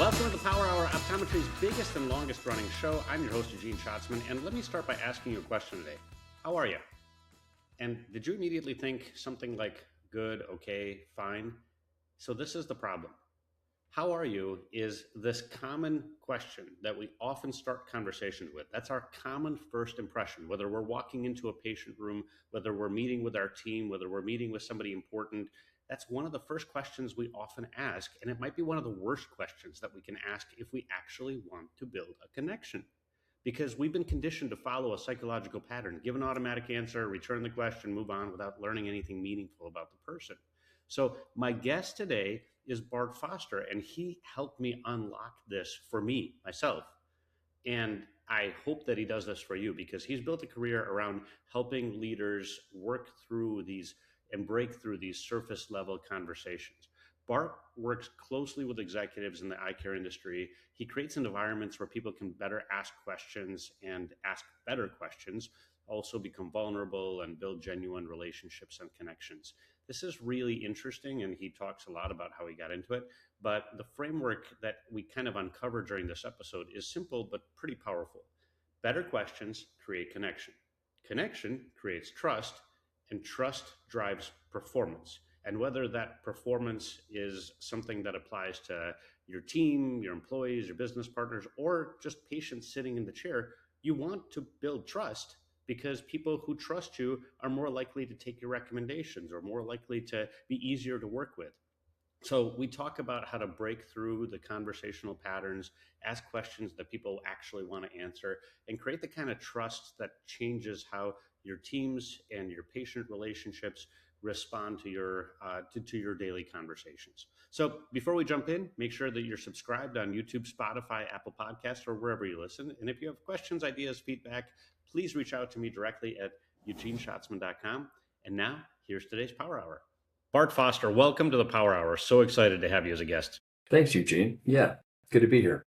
Welcome to the Power Hour, Optometry's biggest and longest running show. I'm your host, Eugene Shatsman, and let me start by asking you a question today. How are you? And did you immediately think something like good, okay, fine? So this is the problem. How are you is this common question that we often start conversations with. That's our common first impression, whether we're walking into a patient room, whether we're meeting with our team, whether we're meeting with somebody important. That's one of the first questions we often ask, and it might be one of the worst questions that we can ask if we actually want to build a connection. Because we've been conditioned to follow a psychological pattern, give an automatic answer, return the question, move on without learning anything meaningful about the person. So my guest today is Bart Foster, and he helped me unlock this for me, myself. And I hope that he does this for you because he's built a career around helping leaders work through these and break through these surface level conversations. Bart works closely with executives in the eye care industry. He creates environments where people can better ask questions and ask better questions, also become vulnerable and build genuine relationships and connections. This is really interesting, and he talks a lot about how he got into it. But the framework that we kind of uncover during this episode is simple but pretty powerful. Better questions create connection. Connection creates trust, and trust drives performance. And whether that performance is something that applies to your team, your employees, your business partners, or just patients sitting in the chair, you want to build trust because people who trust you are more likely to take your recommendations or more likely to be easier to work with. So we talk about how to break through the conversational patterns, ask questions that people actually want to answer, and create the kind of trust that changes how your teams and your patient relationships respond to your daily conversations. So before we jump in, make sure that you're subscribed on YouTube, Spotify, Apple Podcasts, or wherever you listen. And if you have questions, ideas, feedback, please reach out to me directly at eugeneshatsman.com. And now, here's today's Power Hour. Bart Foster, welcome to the Power Hour. So excited to have you as a guest. Thanks, Eugene. Yeah, good to be here.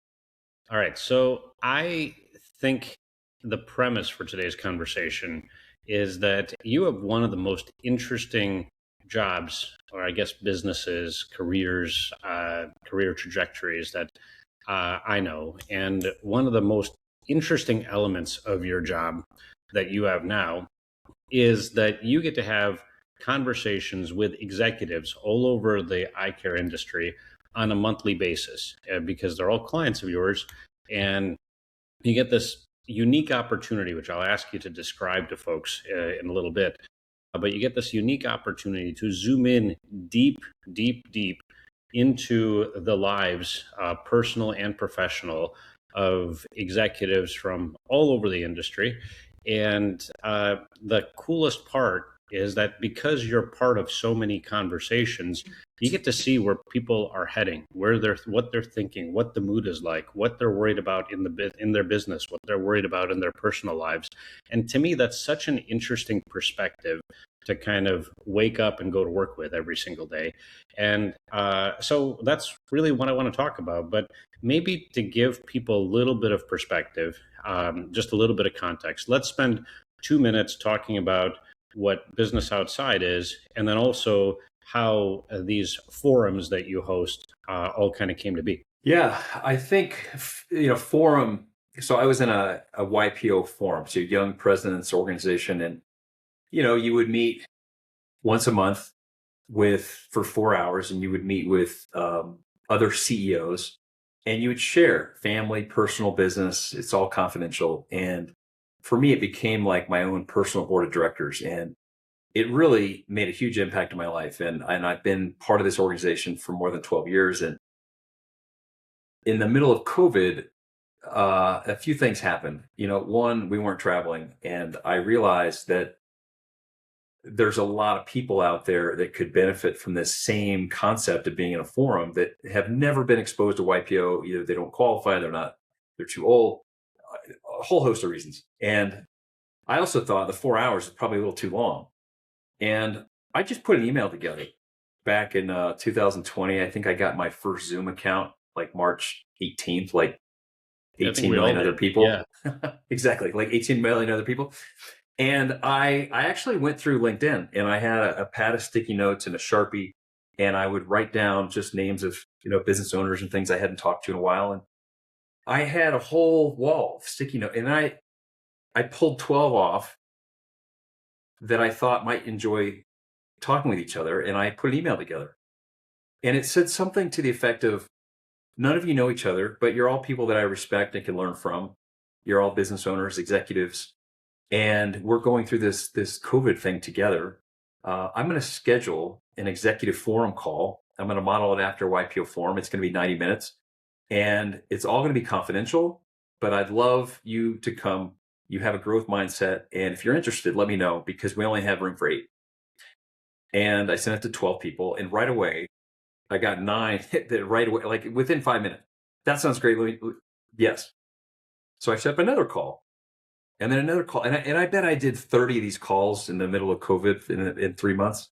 All right. So I think the premise for today's conversation is that you have one of the most interesting jobs, or I guess businesses, careers, career trajectories that I know. And one of the most interesting elements of your job that you have now is that you get to have conversations with executives all over the eye care industry on a monthly basis because they're all clients of yours. And you get this unique opportunity, which I'll ask you to describe to folks in a little bit. But you get this unique opportunity to zoom in deep, deep, deep into the lives, personal and professional, of executives from all over the industry. And the coolest part is that because you're part of so many conversations, you get to see where people are heading, what they're thinking, what the mood is like, what they're worried about in their business, what they're worried about in their personal lives. And to me, that's such an interesting perspective to kind of wake up and go to work with every single day. And so that's really what I want to talk about. But maybe to give people a little bit of perspective, just a little bit of context, let's spend 2 minutes talking about what Business Outside is, and then also how these forums that you host all kind of came to be. Yeah, I think, forum. So I was in a YPO forum, so Young Presidents Organization, and, you would meet once a month for 4 hours, and you would meet with other CEOs, and you would share family, personal, business. It's all confidential. And for me, it became like my own personal board of directors, and it really made a huge impact on my life. And I've been part of this organization for more than 12 years. And in the middle of COVID, a few things happened. One, we weren't traveling, and I realized that there's a lot of people out there that could benefit from this same concept of being in a forum that have never been exposed to YPO. Either they don't qualify, they're too old, a whole host of reasons. And I also thought the 4 hours is probably a little too long. And I just put an email together back in 2020. I think I got my first Zoom account like March 18th, like 18 million other people. Yeah. Exactly, like 18 million other people. And I actually went through LinkedIn, and I had a pad of sticky notes and a Sharpie, and I would write down just names of, business owners and things I hadn't talked to in a while. And I had a whole wall of sticky note, and I pulled 12 off that I thought might enjoy talking with each other, and I put an email together. And it said something to the effect of, none of you know each other, but you're all people that I respect and can learn from. You're all business owners, executives, and we're going through this COVID thing together. I'm going to schedule an executive forum call. I'm going to model it after YPO forum. It's going to be 90 minutes, and it's all going to be confidential, but I'd love you to come. You have a growth mindset, and if you're interested, let me know, because we only have room for 8. And I sent it to 12 people, and right away, I got 9 right away, like within 5 minutes. That sounds great. Yes. So I set up another call, and then another call. And I bet I did 30 of these calls in the middle of COVID in 3 months.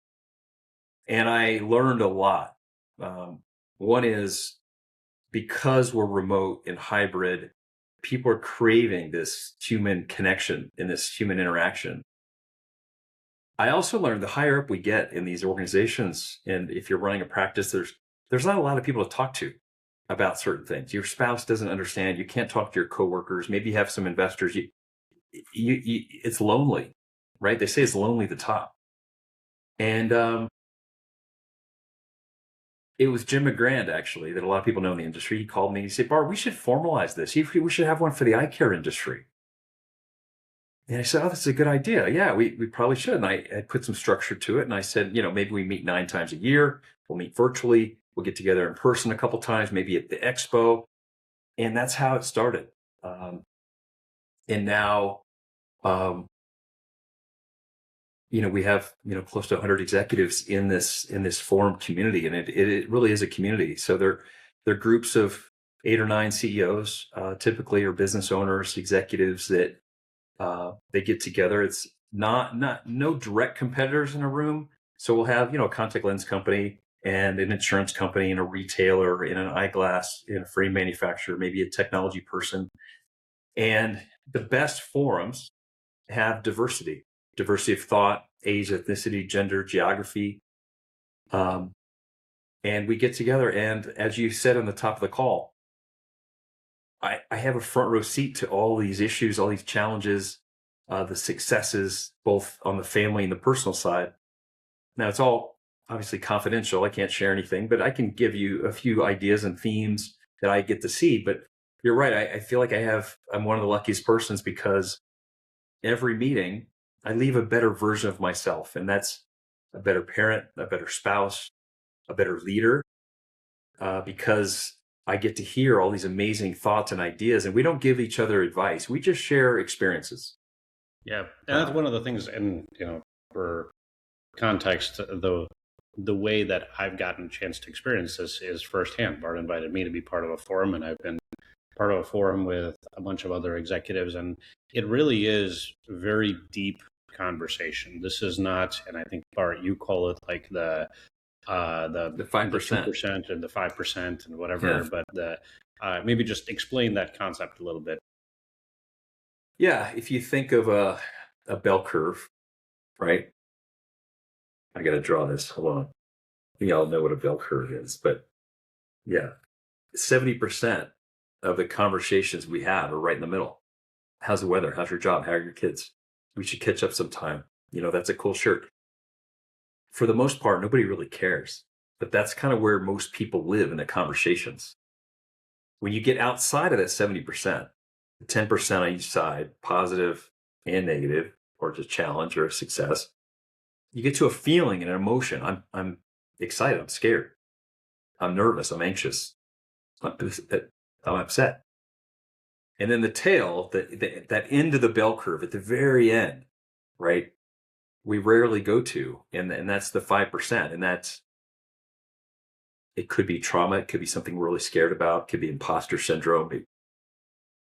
And I learned a lot. One is, because we're remote and hybrid, people are craving this human connection and this human interaction. I also learned the higher up we get in these organizations, and if you're running a practice, there's not a lot of people to talk to about certain things. Your spouse doesn't understand. You can't talk to your coworkers. Maybe you have some investors. It's lonely, right? They say it's lonely at the top. And it was Jim McGrand, actually, that a lot of people know in the industry. He called me. He said, "Bart, we should formalize this. We should have one for the eye care industry." And I said, "Oh, that's a good idea. Yeah, we probably should." And I put some structure to it. And I said, maybe we meet 9 times a year. We'll meet virtually. We'll get together in person a couple times, maybe at the expo. And that's how it started. And now, we have, close to 100 executives in this forum community. And it really is a community. So they're groups of 8 or 9 CEOs, typically, or business owners, executives that they get together. It's no direct competitors in a room. So we'll have, a contact lens company and an insurance company and a retailer and an eyeglass and a frame manufacturer, maybe a technology person. And the best forums have diversity of thought, age, ethnicity, gender, geography. And we get together. And as you said on the top of the call, I have a front row seat to all these issues, all these challenges, the successes, both on the family and the personal side. Now, it's all obviously confidential. I can't share anything, but I can give you a few ideas and themes that I get to see. But you're right. I feel like I'm one of the luckiest persons, because every meeting I leave a better version of myself. And that's a better parent, a better spouse, a better leader, because I get to hear all these amazing thoughts and ideas, and we don't give each other advice. We just share experiences. Yeah, and that's one of the things. And for context, the way that I've gotten a chance to experience this is firsthand. Bart invited me to be part of a forum, and I've been part of a forum with a bunch of other executives, and it really is very deep conversation. This is not, and I think, Bart, you call it like the 5% and the 5% and whatever. Yeah. But maybe just explain that concept a little bit. Yeah, if you think of a bell curve, right? I got to draw this. Hold on. You all know what a bell curve is, but yeah, 70% of the conversations we have are right in the middle. How's the weather? How's your job? How are your kids? We should catch up sometime. That's a cool shirt. For the most part, nobody really cares, but that's kind of where most people live in the conversations. When you get outside of that 70%, 10% on each side, positive and negative, or just challenge or success, you get to a feeling and an emotion. I'm excited. I'm scared. I'm nervous. I'm anxious. I'm upset. And then the tail, that end of the bell curve at the very end, right? We rarely go to, and that's the 5%. And it could be trauma. It could be something we're really scared about. It could be imposter syndrome.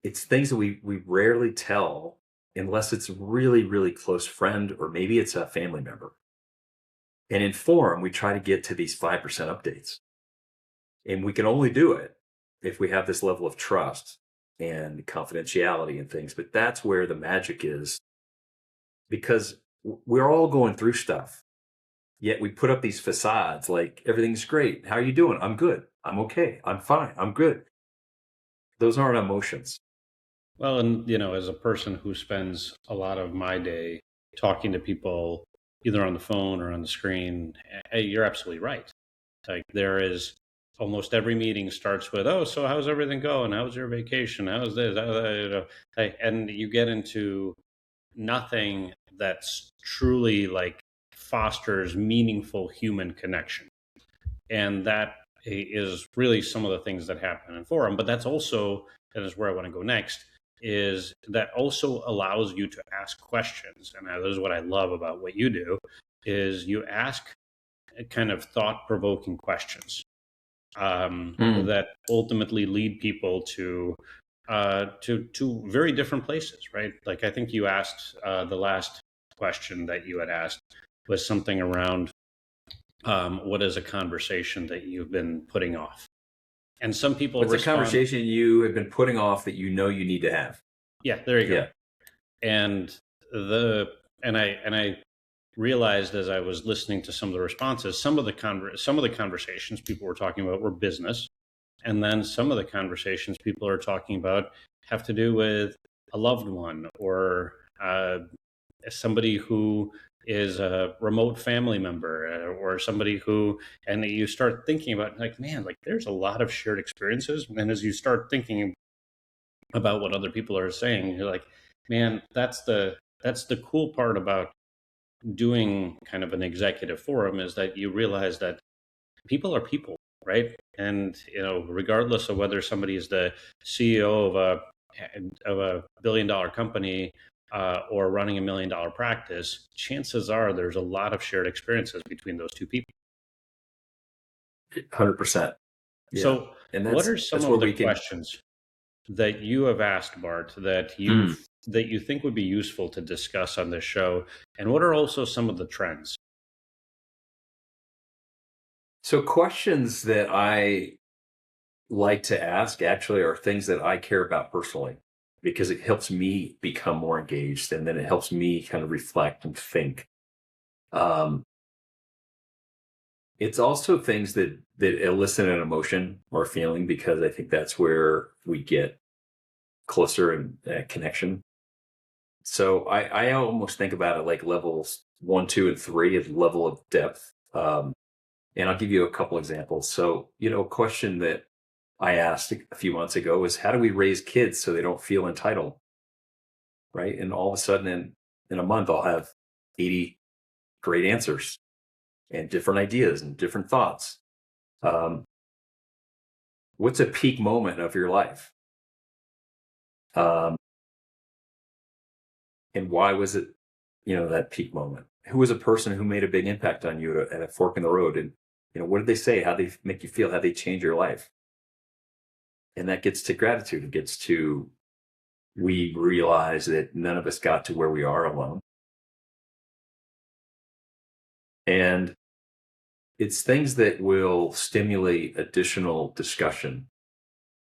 It's things that we rarely tell unless it's a really, really close friend, or maybe it's a family member. And in forum, we try to get to these 5% updates. And we can only do it if we have this level of trust and confidentiality and things. But that's where the magic is, because we're all going through stuff. Yet we put up these facades like everything's great. How are you doing? I'm good. I'm okay. I'm fine. I'm good. Those aren't emotions. Well, and as a person who spends a lot of my day talking to people either on the phone or on the screen, hey, you're absolutely right. Like there is almost every meeting starts with, "Oh, so how's everything going? How's your vacation? How's this?" Hey, and you get into nothing that's truly like fosters meaningful human connection. And that is really some of the things that happen in forum. But that's also, that is where I want to go next, is that also allows you to ask questions. And that is what I love about what you do, is you ask kind of thought provoking questions Mm. that ultimately lead people to very different places, right? Like I think you asked the last question that you had asked was something around what is a conversation that you've been putting off, and some people What's a respond, conversation you have been putting off that you know you need to have? "Yeah, there you go." Yeah. And the and I realized as I was listening to some of the responses, some of the conversations people were talking about were business. And then some of the conversations people are talking about have to do with a loved one or somebody who is a remote family member or somebody who, and you start thinking about like, man, like there's a lot of shared experiences. And as you start thinking about what other people are saying, you're like, man, that's the cool part about doing kind of an executive forum is that you realize that people are people, right? And regardless of whether somebody is the CEO of a billion-dollar company or running $1 million practice, chances are there's a lot of shared experiences between those two people. 100%. Yeah. So, And what that's are some that's where of the we can. questions that you have asked, Bart, Mm. that you think would be useful to discuss on this show, and what are also some of the trends? So questions that I like to ask actually are things that I care about personally because it helps me become more engaged and then it helps me kind of reflect and think. Um, it's also things that elicit an emotion or feeling because I think that's where we get closer and connection. So I almost think about it like levels 1, 2, and 3 as level of depth. And I'll give you a couple examples. So, a question that I asked a few months ago was how do we raise kids so they don't feel entitled? Right. And all of a sudden in a month, I'll have 80 great answers and different ideas and different thoughts. Um, what's a peak moment of your life? Um, and why was it, that peak moment? Who was a person who made a big impact on you at a fork in the road? And, what did they say? How they make you feel? How they change your life? And that gets to gratitude. It gets to, we realize that none of us got to where we are alone. And it's things that will stimulate additional discussion.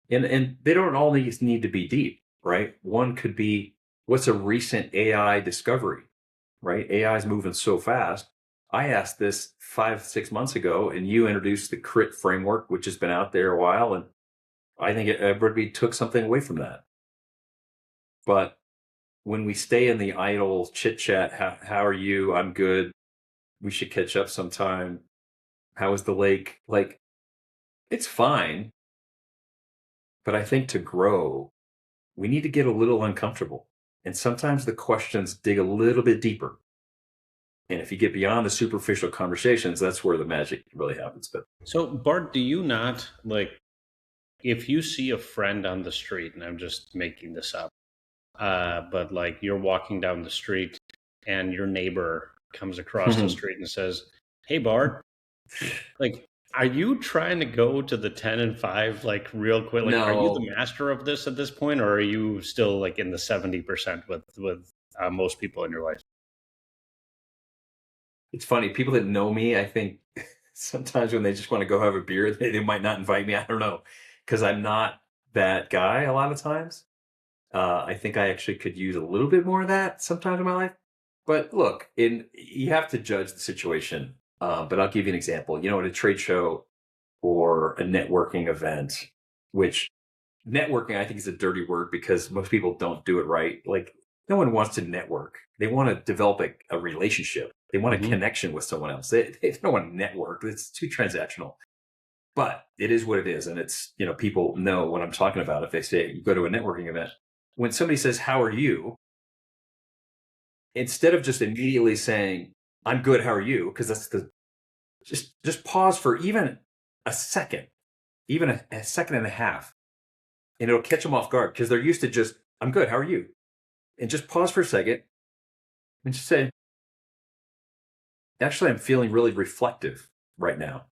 And they don't always need to be deep, right? One could be what's a recent AI discovery, right? AI is moving so fast. I asked this 5, 6 months ago, and you introduced the CRIT framework, which has been out there a while. And I think everybody took something away from that. But when we stay in the idle chit chat, how are you? I'm good. We should catch up sometime. How was the lake? Like, it's fine. But I think to grow, we need to get a little uncomfortable. And sometimes the questions dig a little bit deeper. And if you get beyond the superficial conversations, that's where the magic really happens. But So, Bart, do you not like if you see a friend on the street, and I'm just making this up, but like you're walking down the street and your neighbor comes across the street and says, "Hey, Bart," like, are you trying to go to the 10 and 5 like real quick? Like, are you the no, master of this at this point, or are you still like in the 70% with most people in your life? it's funny. People that know me, I think sometimes when they just want to go have a beer, they might not invite me. I don't know. Because I'm not that guy a lot of times. I think I actually could use a little bit more of that sometimes in my life. But look, you have to judge the situation But I'll give you an example. At a trade show or a networking event, which networking I think is a dirty word because most people don't do it right. Like no one wants to network. They want to develop a relationship. They want a Hmm. connection with someone else. They don't want to network. It's too transactional. But it is what it is. And it's, people know what I'm talking about if they say you go to a networking event. When somebody says, "How are you?" Instead of just immediately saying, "I'm good, how are you?" Because that's the just pause for even a second, even a second and a half, and it'll catch them off guard because they're used to just, "I'm good, how are you?" And just pause for a second and just say, "Actually, I'm feeling really reflective right now,"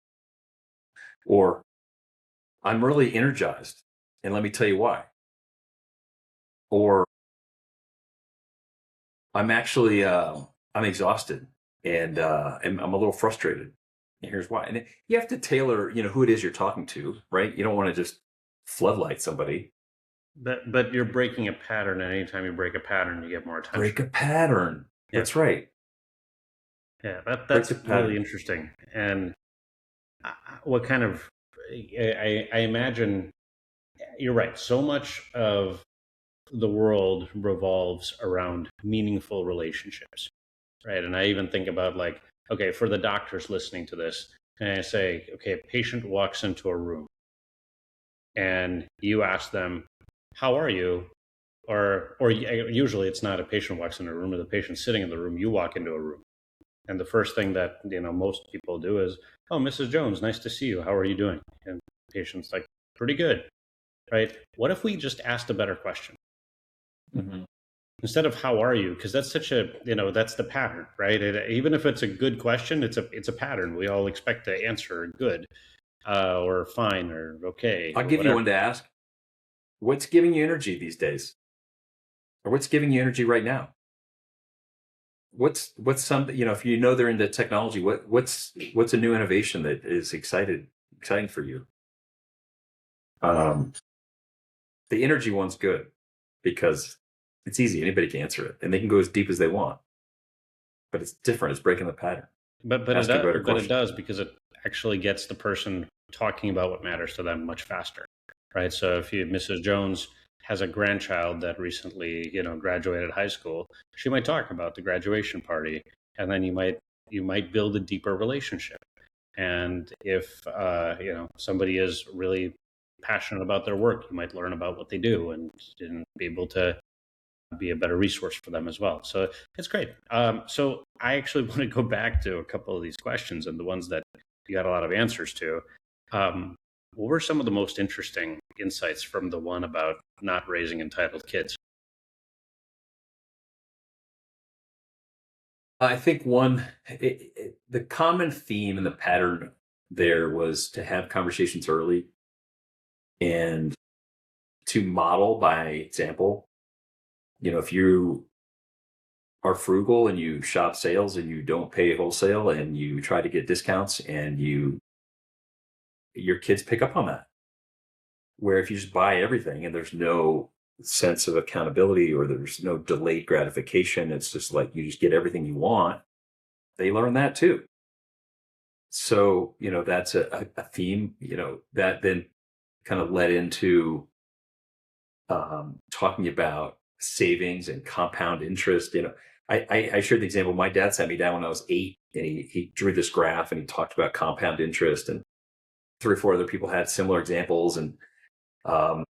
or "I'm really energized, and let me tell you why," or "I'm actually I'm exhausted and I'm a little frustrated. And here's why." And you have to tailor, who it is you're talking to, right? You don't want to just floodlight somebody. But you're breaking a pattern, and anytime you break a pattern, you get more attention. Break a pattern. Yeah, That's right. yeah, Break that's the really pattern. interesting. And what kind of I imagine you're right. So much of the world revolves around meaningful relationships, right? And I even think about like, okay, for the doctors listening to this, and I say, okay, a patient walks into a room and you ask them, "How are you?" Or usually it's not a patient walks into a room or the patient sitting in the room. You walk into a room, and the first thing that most people do is, "Oh, Mrs. Jones, nice to see you. How are you doing?" And the patient's like, "Pretty good." Right? What if we just asked a better question? Mhm. Instead of "How are you?" Because that's such a that's the pattern, right? Even if it's a good question, it's a pattern. We all expect to answer good, or fine, or okay, I'll or give you whatever. one to ask. What's giving you energy these days? Or what's giving you energy right now? What's some, if they're into technology, what's a new innovation that is exciting for you? Um, the energy one's good because it's easy. Anybody can answer it and they can go as deep as they want, but it's different. It's breaking the pattern. But Ask a better it question. does because it actually gets the person talking about what matters to them much faster, right? So if Mrs. Jones has a grandchild that recently graduated high school, she might talk about the graduation party, and then you might build a deeper relationship. And if somebody is really passionate about their work, you might learn about what they do and be able to be a better resource for them as well. So it's great. So I actually want to go back to a couple of these questions and the ones that you got a lot of answers to. Um, what were some of the most interesting insights from the one about not raising entitled kids? I think the common theme and the pattern there was to have conversations early and to model by example. If you are frugal and you shop sales and you don't pay wholesale and you try to get discounts and your kids pick up on that. Where if you just buy everything and there's no sense of accountability or there's no delayed gratification, it's just like you just get everything you want, they learn that too. So, that's a theme, that then kind of led into talking about savings and compound interest. I shared the example. My dad sat me down when I was 8, and he drew this graph and he talked about compound interest, and 3 or 4 other people had similar examples, um, and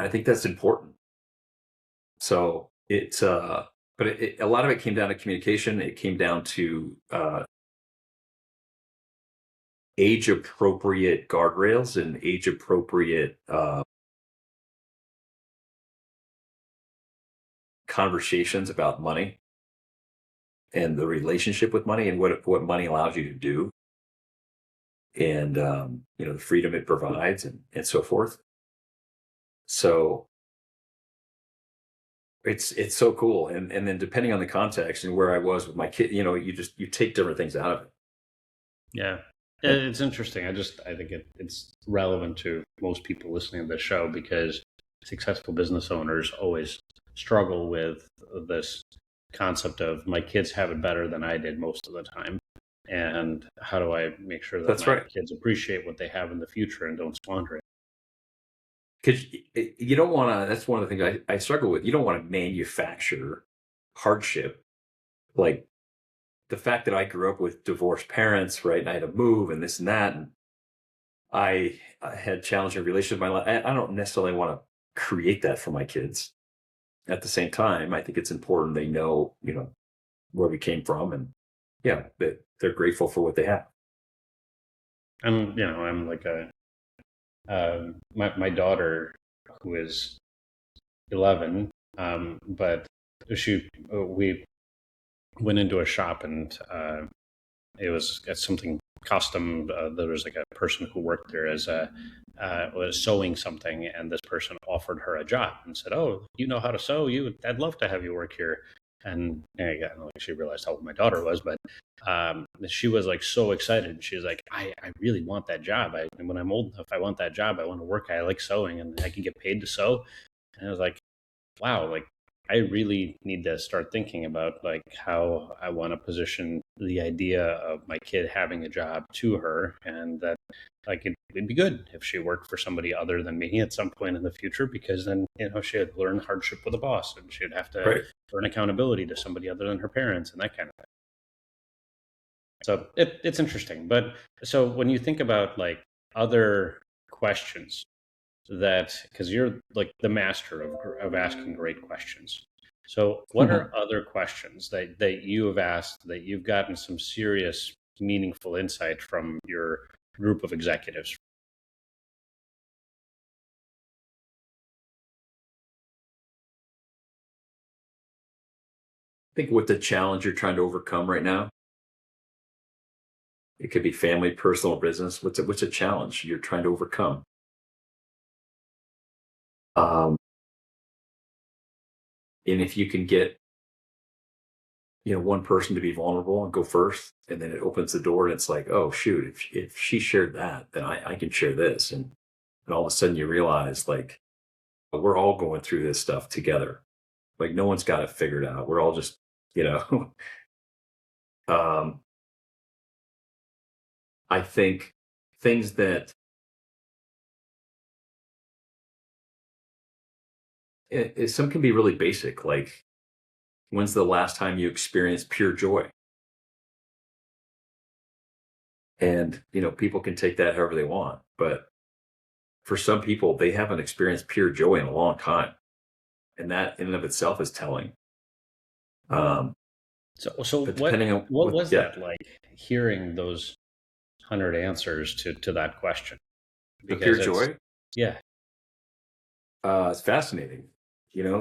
I think that's important. So but a lot of it came down to communication. It came down to age appropriate guardrails and age appropriate conversations about money and the relationship with money and what money allows you to do, and the freedom it provides, and so forth. So it's so cool, and then depending on the context and where I was with my kid, you take different things out of it. Yeah. And It's interesting. I think it's relevant to most people listening to this show because successful business owners always struggle with this concept of my kids have it better than I did most of the time. And how do I make sure that That's my right. kids appreciate what they have in the future and don't squander it? Because you don't want to, that's one of the things I struggle with. You don't want to manufacture hardship. Like the fact that I grew up with divorced parents, right? And I had to move and this and that. And I had challenging relationships in my life. I don't necessarily want to create that for my kids. At the same time, I think it's important they know, where we came from, and yeah, that they're grateful for what they have. I'm like my daughter, who is 11, but we went into a shop, and it was something custom. There was like a person who worked there as a was sewing something, and this person offered her a job and said, "Oh, you know how to sew? I'd love to have you work here." And again, like, she realized how old my daughter was, but she was like so excited. She was like, "I really want that job. When I'm old enough, I want that job. I want to work. I like sewing, and I can get paid to sew." And I was like, wow, like I really need to start thinking about like how I want to position the idea of my kid having a job to her, and that like it'd be good if she worked for somebody other than me at some point in the future, because then she'd learn hardship with a boss, and she'd have to Right. learn accountability to somebody other than her parents and that kind of thing. So it's interesting. But so when you think about like other questions that, because you're like the master of asking great questions. So, what are other questions that you have asked that you've gotten some serious, meaningful insight from your group of executives? Think what the challenge you're trying to overcome right now. It could be family, personal, business. What's a challenge you're trying to overcome? Um, and if you can get one person to be vulnerable and go first, and then it opens the door, and it's like, oh shoot, if she shared that, then I can share this, and all of a sudden you realize like we're all going through this stuff together. Like no one's got it figured out. We're all just you know um, I think things that some can be really basic, like when's the last time you experienced pure joy? And people can take that however they want, but for some people, they haven't experienced pure joy in a long time, and that in and of itself is telling. Um, So but what depending on what was yeah, that like, hearing those 100 answers to that question? the pure Because joy, yeah, it's fascinating.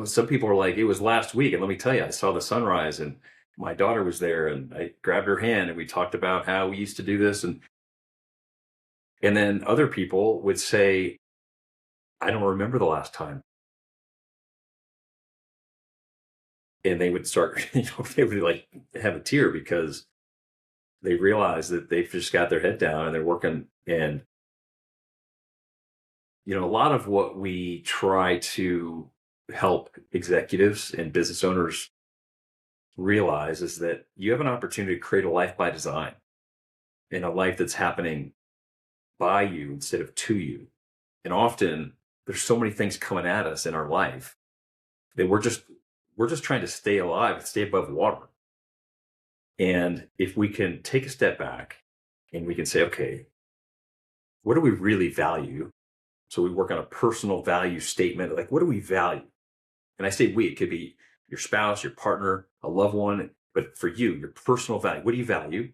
Some people are like, it was last week, and let me tell you, I saw the sunrise, and my daughter was there, and I grabbed her hand, and we talked about how we used to do this, and then other people would say, I don't remember the last time, and they would start, they would like have a tear because they realize that they've just got their head down and they're working. And a lot of what we try to help executives and business owners realize is that you have an opportunity to create a life by design, and a life that's happening by you instead of to you. And often there's so many things coming at us in our life that we're just trying to stay alive, stay above water. And if we can take a step back and we can say, okay, what do we really value? So we work on a personal value statement. Like, what do we value? And I say we, it could be your spouse, your partner, a loved one, but for you, your personal value, what do you value?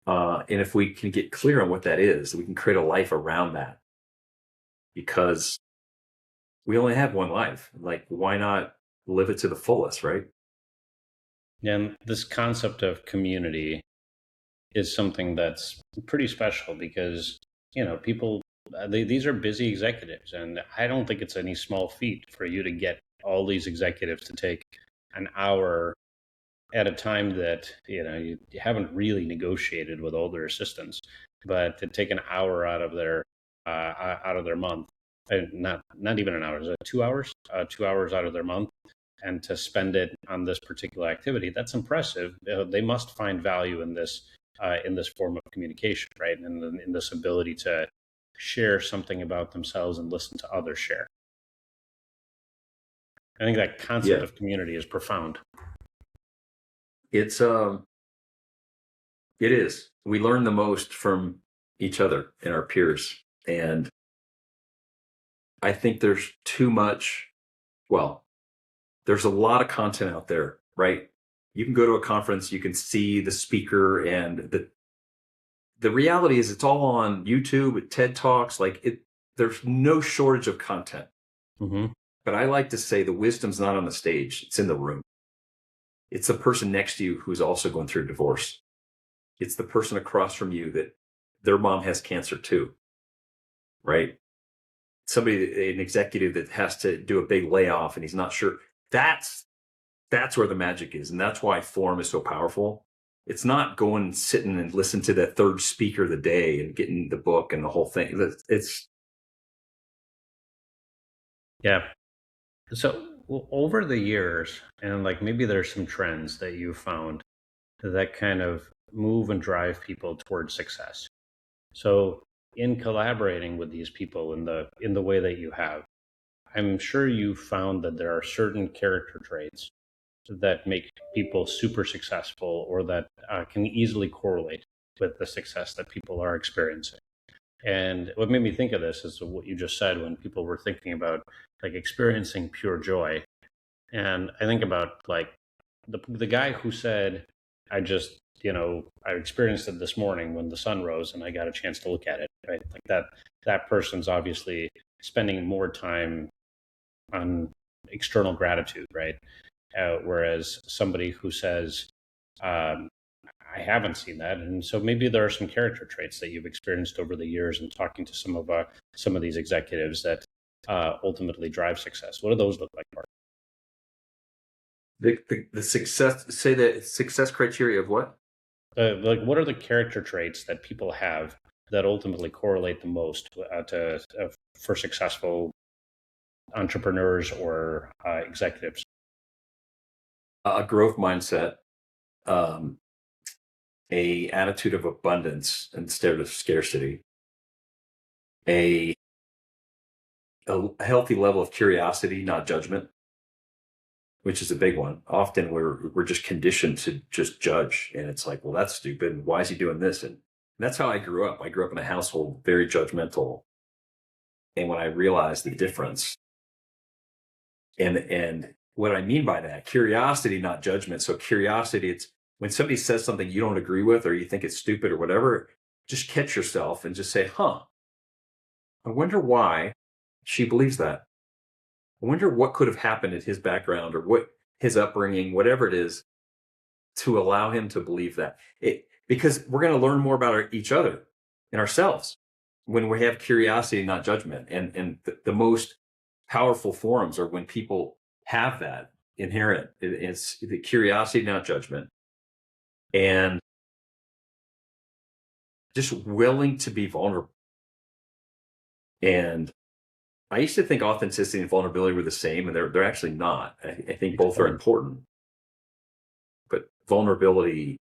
And if we can get clear on what that is, we can create a life around that, because we only have one life. Like, why not live it to the fullest, right? and this concept of community is something that's pretty special, because people, these are busy executives, and I don't think it's any small feat for you to get all these executives to take an hour at a time that you haven't really negotiated with all their assistants, but to take an hour out of their month, and not even an hour, is it 2 hours, 2 hours out of their month, and to spend it on this particular activity, that's impressive. They must find value in this form of communication, right? And in this ability to share something about themselves and listen to others share. I think that concept Yeah. of community is profound. It's it is. We learn the most from each other and our peers. And I think there's too much, well, there's a lot of content out there, right? You can go to a conference, you can see the speaker, and the reality is it's all on YouTube, TED Talks, there's no shortage of content. Mm-hmm. But I like to say the wisdom's not on the stage, it's in the room. It's the person next to you who's also going through a divorce. It's the person across from you that their mom has cancer too, right? Somebody, an executive that has to do a big layoff and he's not sure. That's where the magic is. And that's why forum is so powerful. It's not going sitting and listen to that third speaker of the day and getting the book and the whole thing. It's Yeah. So over the years, and like maybe there's some trends that you found that kind of move and drive people towards success. So in collaborating with these people in the way that you have, I'm sure you found that there are certain character traits that make people super successful or that can easily correlate with the success that people are experiencing. And what made me think of this is what you just said when people were thinking about like experiencing pure joy. And I think about like the guy who said, I just, I experienced it this morning when the sun rose and I got a chance to look at it, right? Like that person's obviously spending more time on external gratitude, right? Whereas somebody who says, um, I haven't seen that, and so maybe there are some character traits that you've experienced over the years and talking to some of these executives that ultimately drive success. What do those look like, Bart? the success, say the success criteria of what? Like, what are the character traits that people have that ultimately correlate the most for successful entrepreneurs or executives? A growth mindset, a attitude of abundance instead of scarcity, a a healthy level of curiosity, not judgment, which is a big one. Often we're just conditioned to just judge, and it's like, well, that's stupid. Why is he doing this? And that's how I grew up. I grew up in a household very judgmental, and when I realized the difference, and what I mean by that, curiosity, not judgment. So curiosity, it's when somebody says something you don't agree with or you think it's stupid or whatever, just catch yourself and just say, huh, I wonder why she believes that. I wonder what could have happened in his background or what his upbringing, whatever it is, to allow him to believe that. Because we're going to learn more about each other and ourselves when we have curiosity, not judgment. And the most powerful forums are when people have that inherent. It's the curiosity, not judgment, and just willing to be vulnerable. And I used to think authenticity and vulnerability were the same, and they're actually not. I think both are important, but vulnerability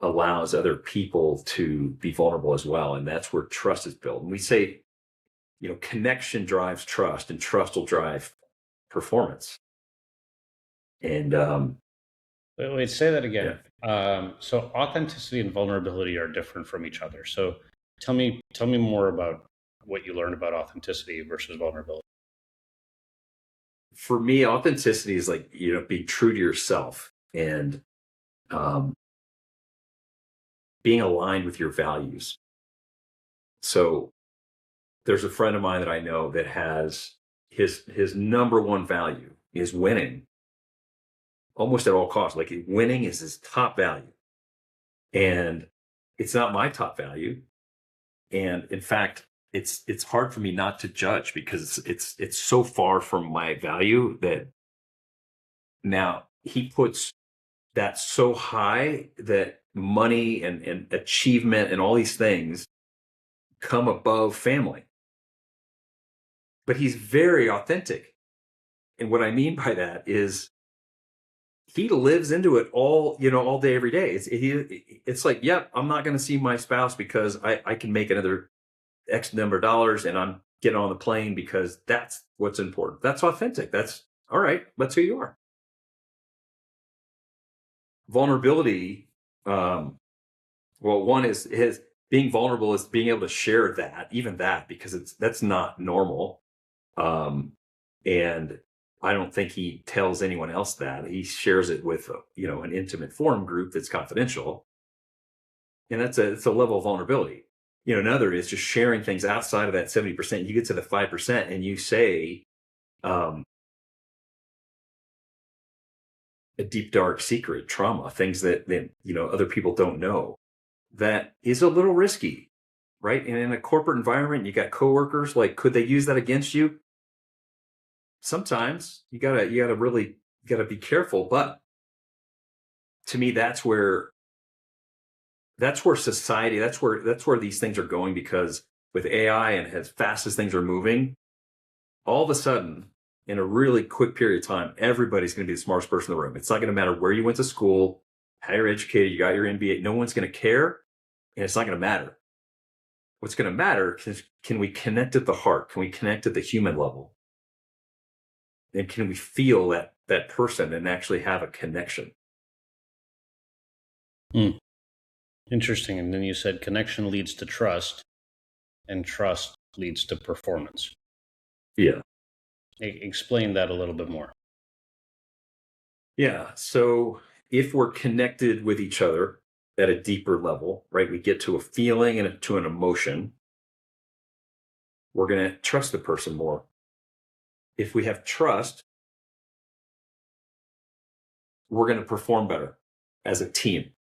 allows other people to be vulnerable as well, and that's where trust is built. And we say, connection drives trust, and trust will drive performance. And Wait, say that again. yeah. So authenticity and vulnerability are different from each other. So tell me more about what you learned about authenticity versus vulnerability. For me, authenticity is like, being true to yourself and being aligned with your values. So there's a friend of mine that I know that has his number one value is winning almost at all costs. Like winning is his top value. And it's not my top value. And in fact, it's hard for me not to judge because it's so far from my value that now he puts that so high that money and achievement and all these things come above family. But he's very authentic. And what I mean by that is he lives into it all day, every day. It's like, yep, I'm not going to see my spouse because I can make another X number of dollars and I'm getting on the plane because that's what's important. That's authentic. That's all right. That's who you are. Vulnerability. Well, one is being vulnerable is being able to share that, even that, because that's not normal. And I don't think he tells anyone else that. He shares it with an intimate forum group that's confidential, and it's a level of vulnerability. Another is just sharing things outside of that 70%. You get to the 5%, and you say a deep, dark secret, trauma, things that other people don't know. That is a little risky, right? And in a corporate environment, you got coworkers. Like, could they use that against you? Sometimes you gotta be careful. But to me, that's where society, that's where these things are going, because with AI and as fast as things are moving, all of a sudden, in a really quick period of time, everybody's going to be the smartest person in the room. It's not going to matter where you went to school, how you're educated, you got your MBA. No one's going to care, and it's not going to matter. What's going to matter is, can we connect at the heart? Can we connect at the human level? And can we feel that person and actually have a connection? Interesting. And then you said connection leads to trust, and trust leads to performance. Yeah. Explain that a little bit more. Yeah. So if we're connected with each other at a deeper level, right, we get to a feeling and to an emotion, we're going to trust the person more. If we have trust, we're going to perform better as a team.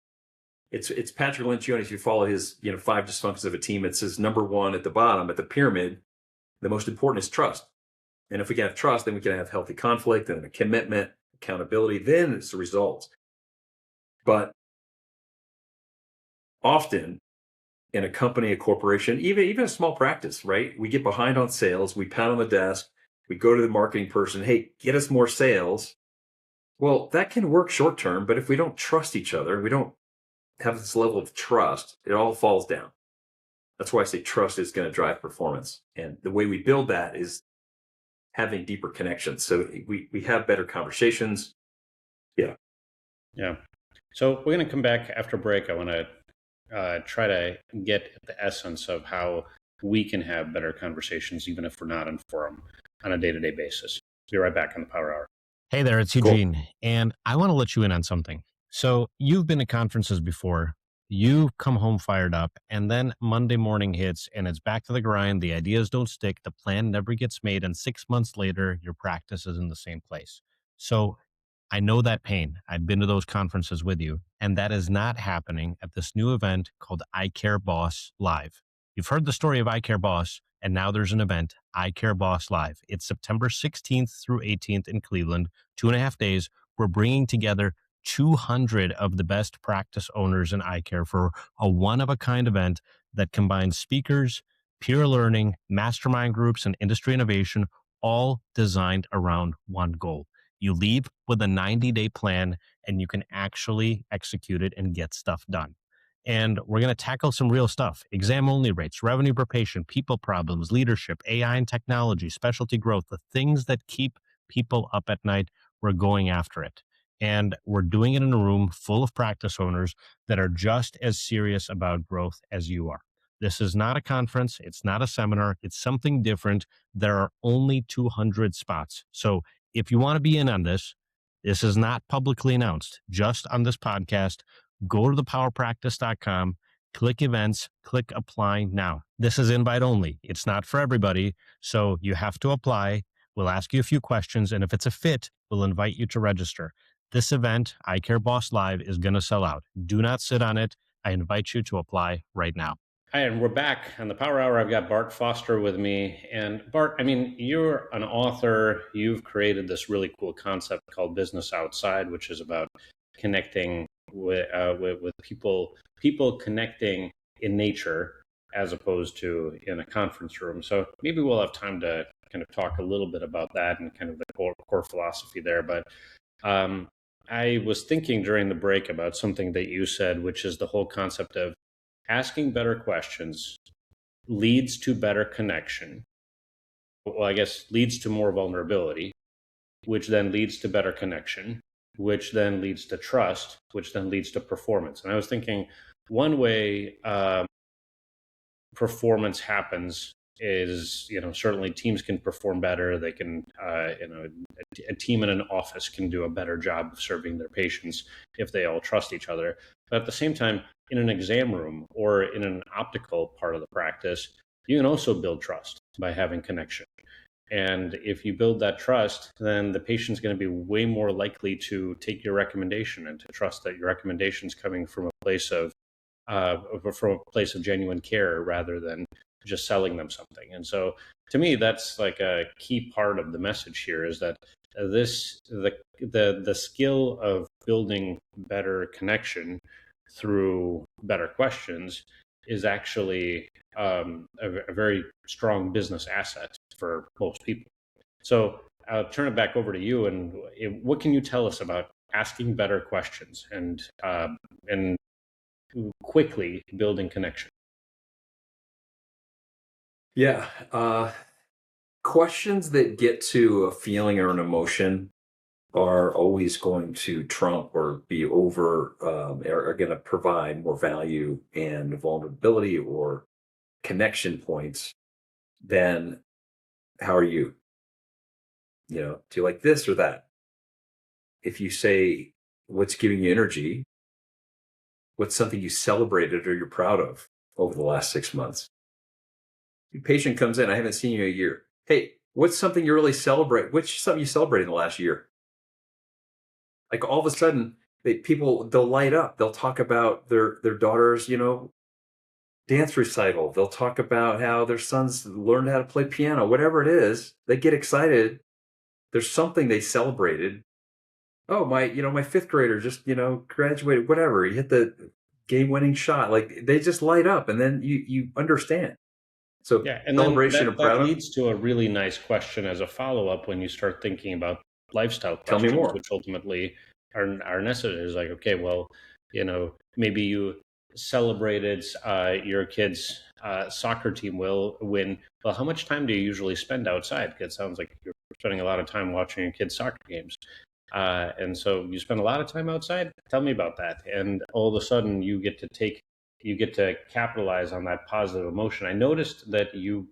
It's Patrick Lencioni. If you follow his 5 dysfunctions of a team, it says number one at the bottom at the pyramid, the most important is trust. And if we can have trust, then we can have healthy conflict and a commitment, accountability. Then it's the results. But often in a company, a corporation, even a small practice, right? We get behind on sales. We pound on the desk. We go to the marketing person. Hey, get us more sales. Well, that can work short term, but if we don't trust each other, we don't have this level of trust, it all falls down. That's why I say trust is going to drive performance. And the way we build that is having deeper connections. So we have better conversations. Yeah. Yeah. So we're going to come back after break. I want to try to get at the essence of how we can have better conversations, even if we're not in forum on a day-to-day basis. Be right back on the Power Hour. Hey there, it's Eugene, and I want to let you in on something. So you've been to conferences before, you've come home fired up, and then Monday morning hits and it's back to the grind. The ideas don't stick, the plan never gets made, and 6 months later, your practice is in the same place. So I know that pain. I've been to those conferences with you, and that is not happening at this new event called I Care Boss Live. You've heard the story of I Care Boss, and now there's an event, I Care Boss Live. It's September 16th through 18th in Cleveland, 2.5 days. We're bringing together 200 of the best practice owners in eye care for a one-of-a-kind event that combines speakers, peer learning, mastermind groups, and industry innovation, all designed around one goal. You leave with a 90-day plan, and you can actually execute it and get stuff done. And we're going to tackle some real stuff: exam-only rates, revenue per patient, people problems, leadership, AI and technology, specialty growth, the things that keep people up at night. We're going after it. And we're doing it in a room full of practice owners that are just as serious about growth as you are. This is not a conference. It's not a seminar. It's something different. There are only 200 spots. So if you want to be in on this, this is not publicly announced, just on this podcast. Go to thepowerpractice.com, click events, click apply now. This is invite only. It's not for everybody. So you have to apply. We'll ask you a few questions, and if it's a fit, we'll invite you to register. This event, I Care Boss Live, is going to sell out. Do not sit on it. I invite you to apply right now. Hi, and we're back on the Power Hour. I've got Bart Foster with me. And Bart, I mean, you're an author. You've created this really cool concept called Business Outside, which is about connecting with people connecting in nature as opposed to in a conference room. So maybe we'll have time to kind of talk a little bit about that and kind of the core philosophy there. But I was thinking during the break about something that you said, which is the whole concept of asking better questions leads to better connection. Well, I guess leads to more vulnerability, which then leads to better connection, which then leads to trust, which then leads to performance. And I was thinking one way performance happens is, certainly teams can perform better. They can, a team in an office can do a better job of serving their patients if they all trust each other. But at the same time, in an exam room or in an optical part of the practice, you can also build trust by having connection. And if you build that trust, then the patient's going to be way more likely to take your recommendation and to trust that your recommendation is coming from a place of genuine care rather than just selling them something. And so, to me, that's like a key part of the message here is that the skill of building better connection through better questions is actually a very strong business asset for most people. So I'll turn it back over to you. And what can you tell us about asking better questions and quickly building connection? Yeah. Questions that get to a feeling or an emotion are always going to trump or be over, are going to provide more value and vulnerability or connection points than how are you? Do you like this or that? If you say, what's giving you energy? What's something you celebrated or you're proud of over the last 6 months? Your patient comes in, I haven't seen you in a year. Hey, what's something you really celebrate? What's something you celebrated in the last year? Like all of a sudden, they'll light up. They'll talk about their daughter's, dance recital. They'll talk about how their sons learned how to play piano, whatever it is. They get excited. There's something they celebrated. Oh, my fifth grader just, graduated, whatever. He hit the game-winning shot. Like they just light up, and then you understand. So yeah, and celebration then that leads to a really nice question as a follow-up when you start thinking about lifestyle questions. Tell me more. Which ultimately are necessary. Is like, okay, well, maybe you celebrated your kid's soccer team will win. Well, how much time do you usually spend outside? Because it sounds like you're spending a lot of time watching your kids' soccer games. And so you spend a lot of time outside. Tell me about that. And all of a sudden you get to capitalize on that positive emotion. I noticed that you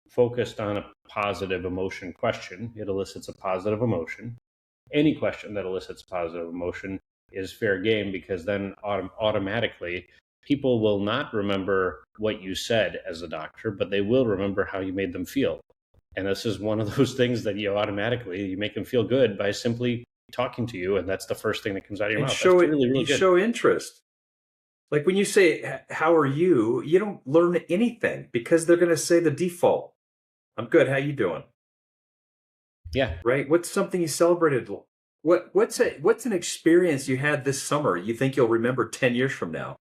focused on a positive emotion question. It elicits a positive emotion. Any question that elicits positive emotion is fair game, because then automatically people will not remember what you said as a doctor, but they will remember how you made them feel. And this is one of those things that you make them feel good by simply talking to you, and that's the first thing that comes out of your mouth. Show that's really, really good. Show interest. Like when you say, how are you? You don't learn anything because they're going to say the default. I'm good. How you doing? Yeah. Right. What's something you celebrated? What's an experience you had this summer you think you'll remember 10 years from now?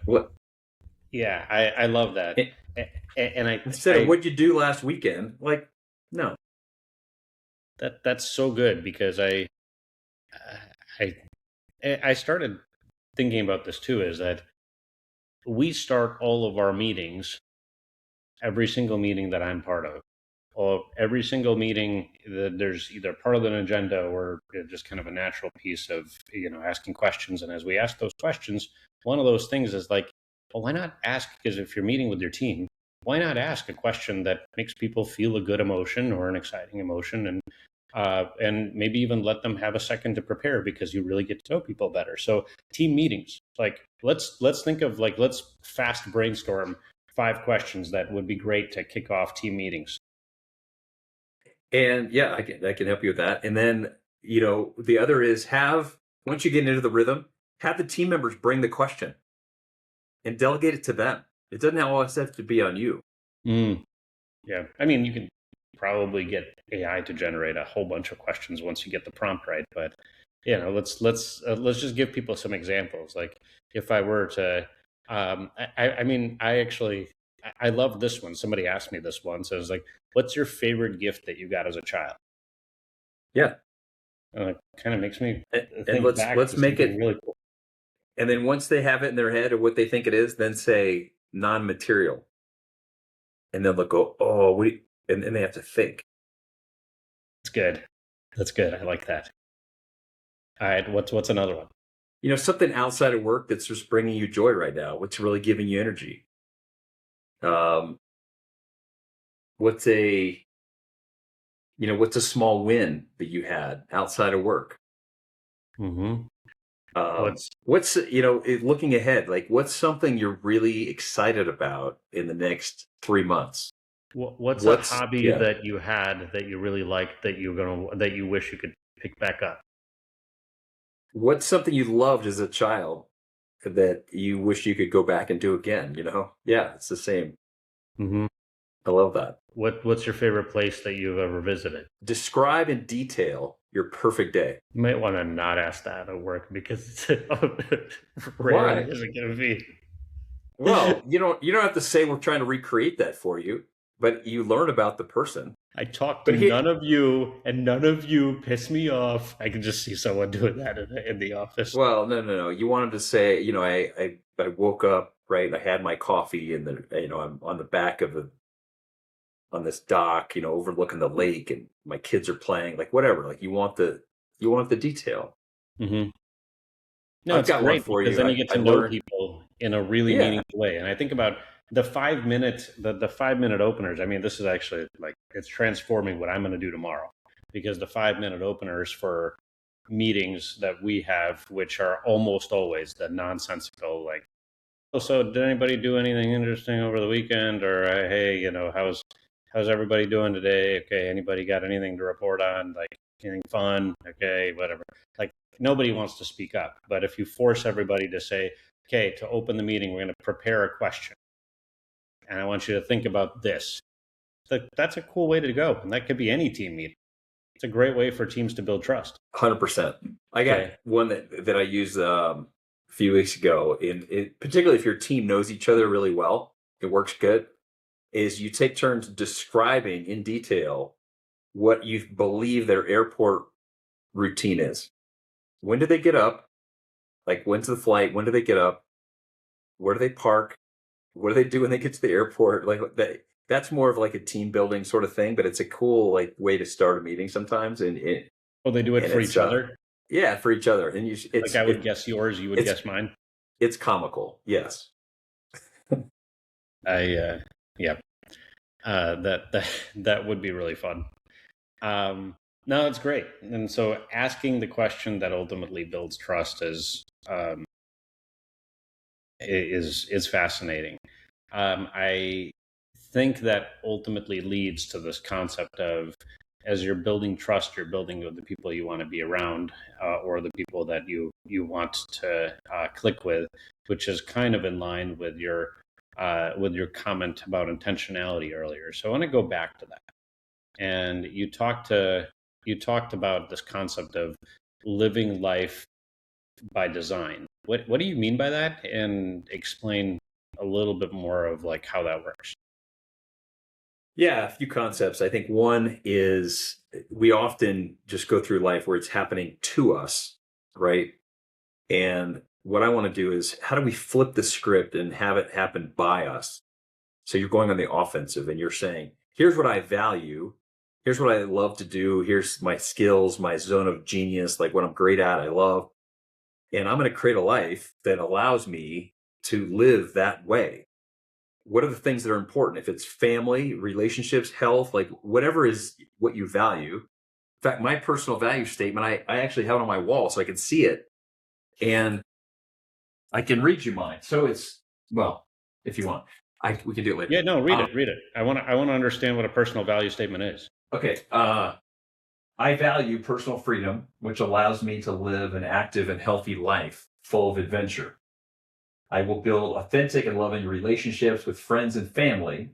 What? Yeah, I love that. Instead of what'd you do last weekend? Like, no. That's so good, because I started thinking about this too, is that we start all of our meetings, every single meeting that I'm part of, or every single meeting that there's either part of an agenda or just kind of a natural piece of, asking questions. And as we ask those questions, one of those things is like, well, why not ask? Because if you're meeting with your team, why not ask a question that makes people feel a good emotion or an exciting emotion, and maybe even let them have a second to prepare, because you really get to know people better. So team meetings, like let's think of let's fast brainstorm 5 questions that would be great to kick off team meetings. And yeah, I can help you with that. And then, the other is once you get into the rhythm, have the team members bring the question and delegate it to them. It doesn't always have to be on you. Yeah. I mean, you can probably get AI to generate a whole bunch of questions once you get the prompt right. But, let's just give people some examples. Like if I were to, I I love this one. Somebody asked me this once. I was like, what's your favorite gift that you got as a child? Yeah. And it kind of makes me And think back let's to make something it, really cool. and then once they have it in their head of what they think it is, then say non-material. And then they'll go, oh, and then they have to think. That's good. That's good. I like that. All right. What's another one? Something outside of work that's just bringing you joy right now. What's really giving you energy? Um, what's a, what's a small win that you had outside of work? Mm-hmm. What's, looking ahead, like what's something you're really excited about in the next 3 months? What's a hobby that you had that you really liked that that you wish you could pick back up? What's something you loved as a child that you wish you could go back and do again? Yeah, it's the same. Mm-hmm. I love that. What's your favorite place that you've ever visited? Describe in detail your perfect day. You might want to not ask that at work because Why? is it going to be? Well, you don't have to say we're trying to recreate that for you, but you learn about the person. I talked to none of you, and none of you piss me off. I can just see someone doing that in the office. Well, no. You wanted to say, I woke up, right? I had my coffee, and I'm on the back of on this dock, overlooking the lake, and my kids are playing, like whatever. Like you want the detail. Mm-hmm. No, I've it's got great one for because you. then you get to know people in a really meaningful way. And I think about the 5 minute, the 5 minute openers. I mean, this is actually like, it's transforming what I'm going to do tomorrow, because the 5 minute openers for meetings that we have, which are almost always the nonsensical, like, oh, so did anybody do anything interesting over the weekend? Or, hey, how's everybody doing today? Okay. Anybody got anything to report on? Like anything fun? Okay. Whatever. Like, nobody wants to speak up. But if you force everybody to say, okay, to open the meeting, we're going to prepare a question, and I want you to think about this. That's a cool way to go. And that could be any team meeting. It's a great way for teams to build trust. 100%. I got one that I used a few weeks ago, particularly if your team knows each other really well, it works good, is you take turns describing in detail what you believe their airport routine is. When do they get up? Like, when's the flight? When do they get up? Where do they park? What do they do when they get to the airport? Like that's more of like a team building sort of thing, but it's a cool way to start a meeting sometimes. And they do it for each other. Yeah, for each other. And I would guess yours, you would guess mine. It's comical, yes. That would be really fun. No, it's great. And so asking the question that ultimately builds trust is fascinating. I think that ultimately leads to this concept of, as you're building trust, you're building with the people you want to be around, or the people that you want to click with, which is kind of in line with your comment about intentionality earlier. So I want to go back to that. And you talked about this concept of living life by design. What do you mean by that? And explain a little bit more of like how that works. Yeah, a few concepts. I think one is we often just go through life where it's happening to us, right? And what I want to do is, how do we flip the script and have it happen by us? So you're going on the offensive and you're saying, here's what I value. Here's what I love to do. Here's my skills, my zone of genius, like what I'm great at, I love. And I'm going to create a life that allows me to live that way. What are the things that are important? If it's family, relationships, health, like whatever is what you value. In fact, my personal value statement, I actually have it on my wall so I can see it. And I can read you mine. So it's, well, if you want, we can do it later. Yeah, no, read it. I want to understand what a personal value statement is. Okay. I value personal freedom, which allows me to live an active and healthy life full of adventure. I will build authentic and loving relationships with friends and family.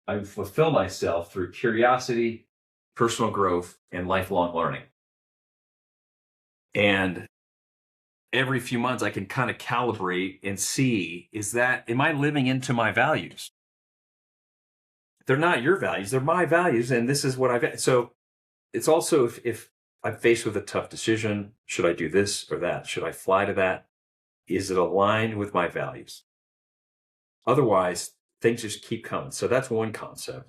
I will fulfill myself through curiosity, personal growth, and lifelong learning. And every few months, I can kind of calibrate and see, am I living into my values? they're not your values, they're my values. And this is what I've, so it's also if I'm faced with a tough decision, should I do this or that? Should I fly to that? Is it aligned with my values? Otherwise, things just keep coming. So that's one concept.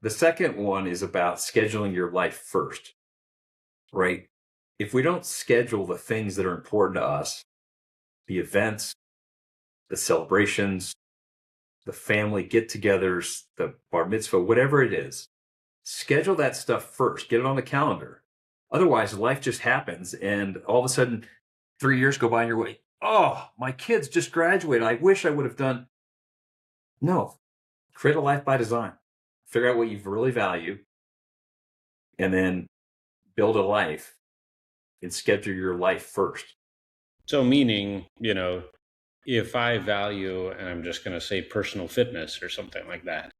The second one is about scheduling your life first, right? If we don't schedule the things that are important to us, the events, the celebrations, the family get-togethers, the bar mitzvah, whatever it is, schedule that stuff first. Get it on the calendar. Otherwise, life just happens, and all of a sudden, 3 years go by, and you're like, "Oh, my kids just graduated. I wish I would have done." No, create a life by design. Figure out what you really value, and then build a life and schedule your life first. So meaning, if I value, and I'm just going to say personal fitness or something like that,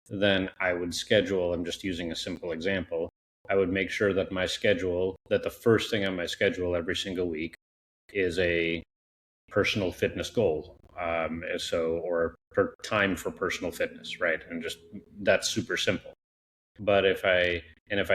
then I would schedule, I'm just using a simple example, I would make sure that that the first thing on my schedule every single week is a personal fitness goal. Or time for personal fitness, right? And just, that's super simple. But if I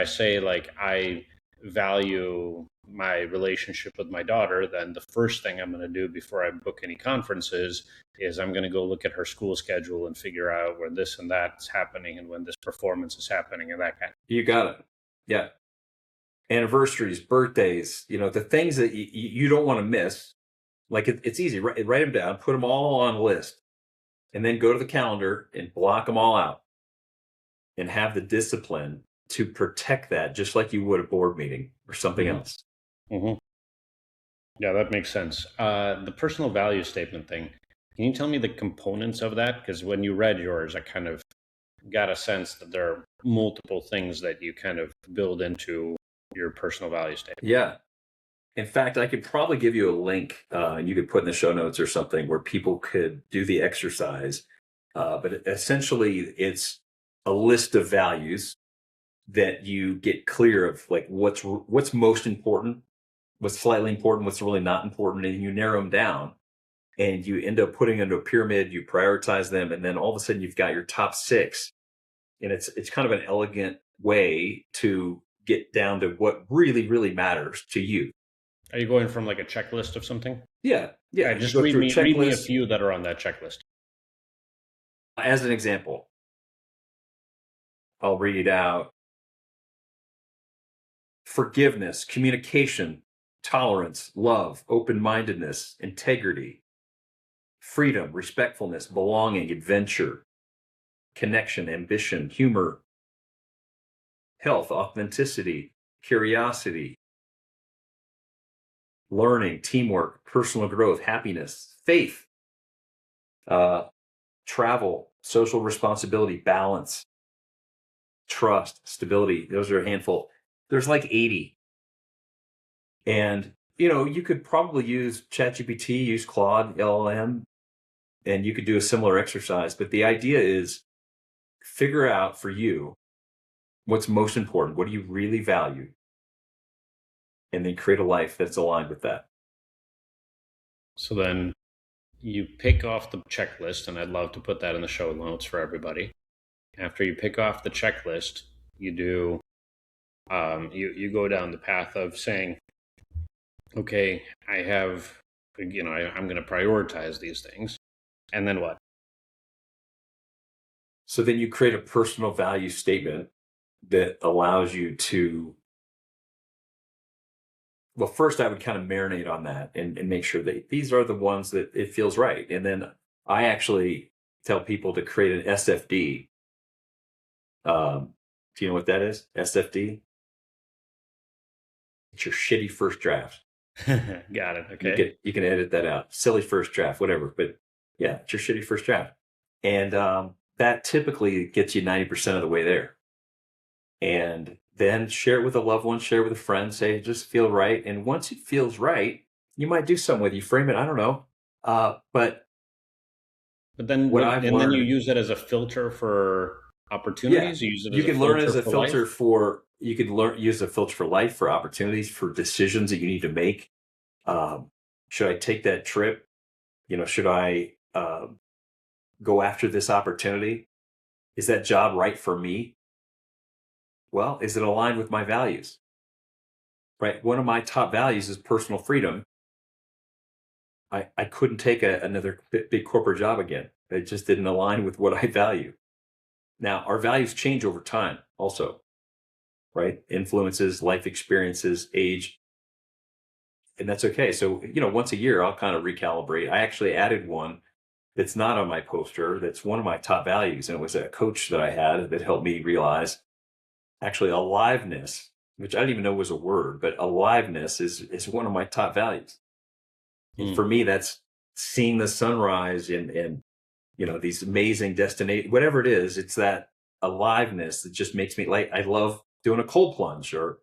say, like, I value my relationship with my daughter, then the first thing I'm going to do before I book any conferences is I'm going to go look at her school schedule and figure out where this and that's happening and when this performance is happening and that kind of. You got it. Yeah. Anniversaries, birthdays, the things that you don't want to miss. Like it's easy. Write them down, put them all on a list, and then go to the calendar and block them all out and have the discipline to protect that, just like you would a board meeting or something else. Mm-hmm. Yeah, that makes sense. The personal value statement thing, can you tell me the components of that? Because when you read yours, I kind of got a sense that there are multiple things that you kind of build into your personal value statement. Yeah. In fact, I could probably give you a link and you could put in the show notes or something where people could do the exercise. But essentially, it's a list of values that you get clear of, like what's most important, what's slightly important, what's really not important, and you narrow them down. And you end up putting into a pyramid, you prioritize them, and then all of a sudden you've got your top 6. And it's kind of an elegant way to get down to what really, really matters to you. Are you going from like a checklist of something? Yeah. Right, just read me a few that are on that checklist. As an example, I'll read it out. Forgiveness, communication, tolerance, love, open-mindedness, integrity, freedom, respectfulness, belonging, adventure, connection, ambition, humor, health, authenticity, curiosity, learning, teamwork, personal growth, happiness, faith, travel, social responsibility, balance, trust, stability. Those are a handful. There's like 80. And, you could probably use ChatGPT, use Claude, LLM, and you could do a similar exercise. But the idea is figure out for you what's most important. What do you really value? And then create a life that's aligned with that. So then you pick off the checklist, and I'd love to put that in the show notes for everybody. After you pick off the checklist, you do, you go down the path of saying, okay, I have, I'm going to prioritize these things. And then what? So then you create a personal value statement that allows you to, well, first I would kind of marinate on that and make sure that these are the ones that it feels right. And then I actually tell people to create an SFD. Do you know what that is? SFD? It's your shitty first draft. Got it. Okay. You can edit that out. Silly first draft, whatever. But yeah, it's your shitty first draft. And that typically gets you 90% of the way there. And then share it with a loved one, share it with a friend, say, just feel right. And once it feels right, you might do something with it. You frame it, I don't know. But then then you use it as a filter for opportunities. Yeah, use it as you can learn as a filter life? You could use a filter for life, for opportunities, for decisions that you need to make. Should I take that trip? Should I go after this opportunity? Is that job right for me? Well, is it aligned with my values? Right. One of my top values is personal freedom. I couldn't take another big corporate job again. It just didn't align with what I value. Now, our values change over time also, right? Influences, life experiences, age, and that's okay. So, once a year, I'll kind of recalibrate. I actually added one that's not on my poster. That's one of my top values. And it was a coach that I had that helped me realize actually aliveness, which I didn't even know was a word, but aliveness is one of my top values. And for me, that's seeing the sunrise and these amazing destinations, whatever it is, it's that aliveness that just makes me like, I love doing a cold plunge or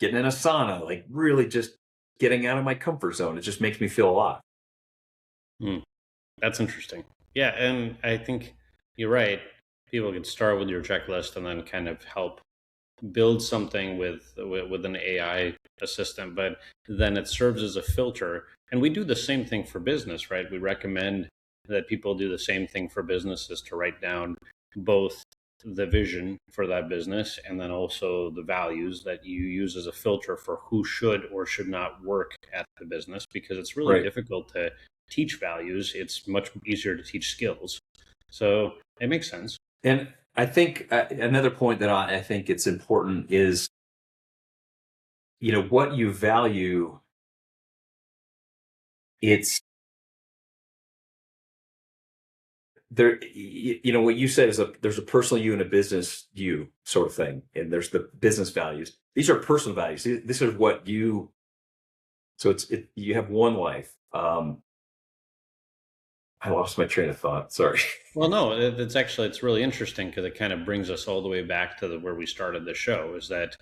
getting in a sauna, like really just getting out of my comfort zone. It just makes me feel alive. That's interesting. Yeah. And I think you're right. People can start with your checklist and then kind of help build something with an AI assistant, but then it serves as a filter. And we do the same thing for business, right? We recommend that people do the same thing for businesses, to write down both the vision for that business and then also the values that you use as a filter for who should or should not work at the business, because it's really Right. difficult to teach values. It's much easier to teach skills. So it makes sense. And I think another point that I think it's important is, what you value. It's there. What you said is there's a personal you and a business you sort of thing, and there's the business values. These are personal values. This is what you. So you have one life. I lost my train of thought. Sorry. Well, no, it's really interesting because it kind of brings us all the way back to where we started the show. Is that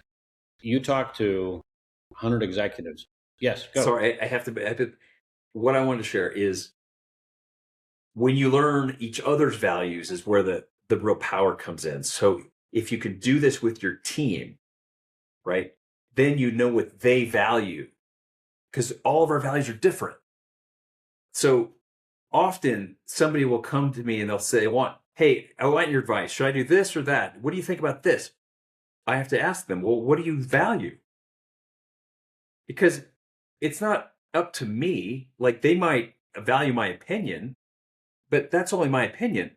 you talk to 100 executives? Yes, go. Sorry, I have to. What I wanted to share is when you learn each other's values is where the real power comes in. So if you can do this with your team, right, then you know what they value, because all of our values are different. So often somebody will come to me and they'll say, hey, I want your advice. Should I do this or that? What do you think about this? I have to ask them, well, what do you value? Because it's not up to me. Like, they might value my opinion, but that's only my opinion.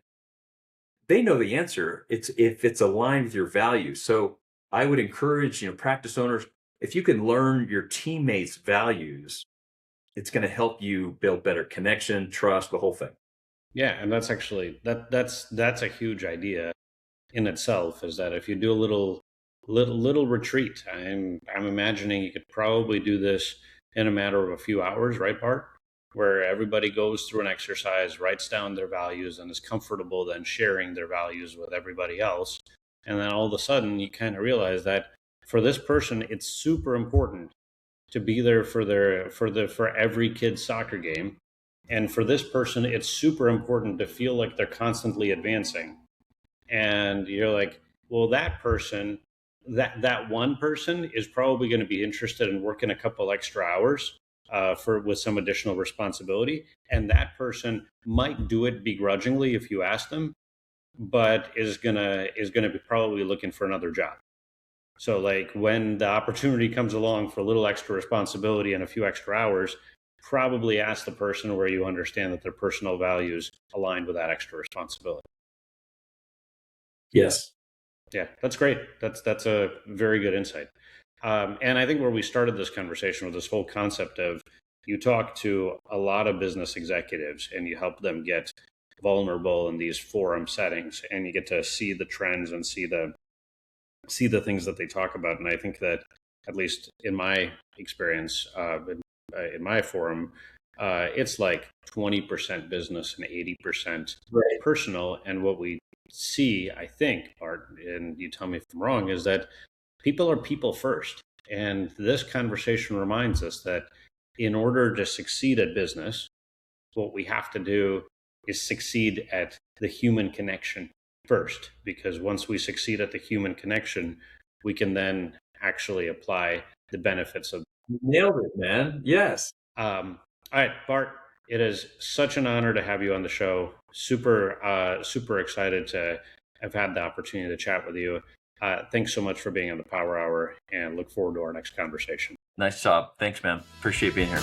They know the answer. It's if it's aligned with your values. So I would encourage, practice owners, if you can learn your teammates' values, it's going to help you build better connection, trust, the whole thing. Yeah, and that's actually that's a huge idea in itself. Is that if you do a little retreat, I'm imagining you could probably do this in a matter of a few hours, right, Bart? Where everybody goes through an exercise, writes down their values, and is comfortable then sharing their values with everybody else. And then all of a sudden, you kind of realize that for this person, it's super important to be there for every kid's soccer game. And for this person, it's super important to feel like they're constantly advancing. And you're like, well, that one person is probably going to be interested in working a couple extra hours for with some additional responsibility, and that person might do it begrudgingly if you ask them, but is gonna be probably looking for another job. So, like, when the opportunity comes along for a little extra responsibility and a few extra hours, probably ask the person where you understand that their personal values align with that extra responsibility. Yes. Yeah, that's great. That's a very good insight. And I think where we started this conversation with this whole concept of you talk to a lot of business executives and you help them get vulnerable in these forum settings, and you get to see the trends and see the things that they talk about. And I think that, at least in my experience, in my forum, it's like 20% business and 80% Right. personal. And what we see, I think, Art, and you tell me if I'm wrong, is that people are people first. And this conversation reminds us that in order to succeed at business, what we have to do is succeed at the human connection first. Because once we succeed at the human connection, we can then actually apply the benefits of. Nailed it, man. Yes. All right, Bart, it is such an honor to have you on the show. Super excited to I've had the opportunity to chat with you. Thanks so much for being on the Power Hour, and look forward to our next conversation. Nice job. Thanks, man. Appreciate being here.